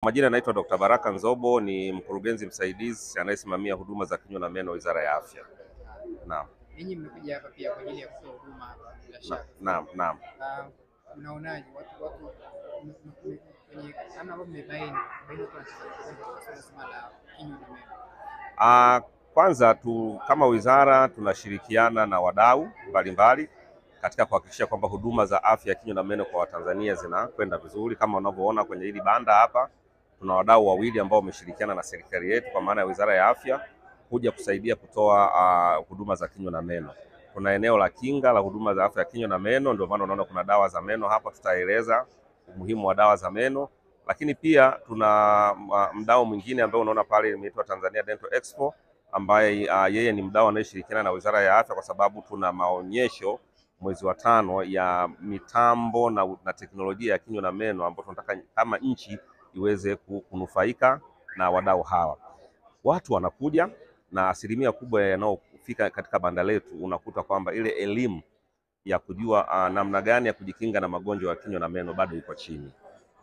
Kwa majina naitwa Dr. Baraka Nzobo, ni mkurugenzi msaidizi anayesimamia huduma za kinywa na meno Wizara ya Afya. Naam. Ninyi mmekuja hapa pia kwa ajili ya kutoa huduma hapa bila shaka. Naam. Unaonaje watu kwenye kama ambao mmebaini kwa swala la kinywa na meno? Kwanza kama wizara tunashirikiana na wadau mbalimbali katika kuhakikisha kwamba huduma za afya ya kinywa na meno kwa Watanzania zinakwenda vizuri. Kama unavyoona kwenye hili banda hapa, tuna wadau wawili ambao wameshirikiana na serikali yetu kwa maana ya Wizara ya Afya kuja kusaidia kutoa huduma za kinywa na meno. Kuna eneo la kinga la huduma za afya ya kinywa na meno, ndio maana unaona kuna dawa za meno hapa, tutaeleza umuhimu wa dawa za meno. Lakini pia tuna mdau mwingine ambaye unaona pale imeitwa Tanzania Dental Expo, ambaye yeye ni mdau anayeshirikiana na Wizara ya Afya kwa sababu tuna maonyesho mwezi wa 5 ya mitambo na teknolojia ya kinywa na meno ambapo tunataka kama nchi iweze kunufaika na wadau hawa. Watu wanakuja na asilimia kubwa yanayofika katika banda letu unakuta kwamba ile elimu ya kujua namna gani ya kujikinga na magonjwa ya kinywa na meno bado iko chini.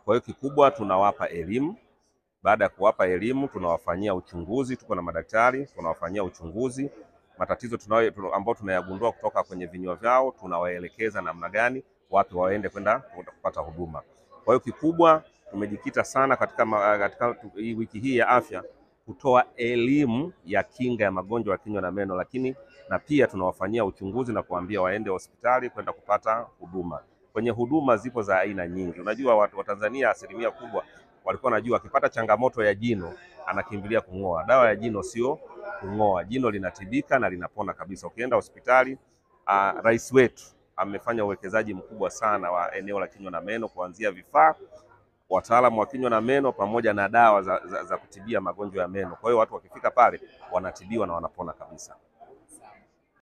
Kwa hiyo kikubwa tunawapa elimu. Baada ya kuwapa elimu tunawafanyia uchunguzi, tuko na madaktari tunawafanyia uchunguzi. Matatizo ambao tunayagundua kutoka kwenye vinywa vyao tunawaelekeza namna gani wapi waende kwenda kupata huduma. Kwa hiyo kikubwa tumejikita sana katika hii wiki hii ya afya kutoa elimu ya kinga ya magonjwa ya kinywa na meno, lakini na pia tunawafanyia uchunguzi na kuambia waende hospitali kwenda kupata huduma. Kwenye huduma zipo za aina nyingi. Unajua watu wa Tanzania asilimia kubwa walikuwa wanajua akipata changamoto ya jino anakimbilia kung'oa. Dawa ya jino sio kung'oa. Jino linatibika na linapona kabisa. Ukienda hospitali, rais wetu amefanya uwekezaji mkubwa sana wa eneo la kinywa na meno, kuanzia vifaa, wataalamu wa kinywa na meno pamoja na dawa za kutibia magonjwa ya meno. Kwa hiyo watu wakifika pale wanatibiwa na wanapona kabisa.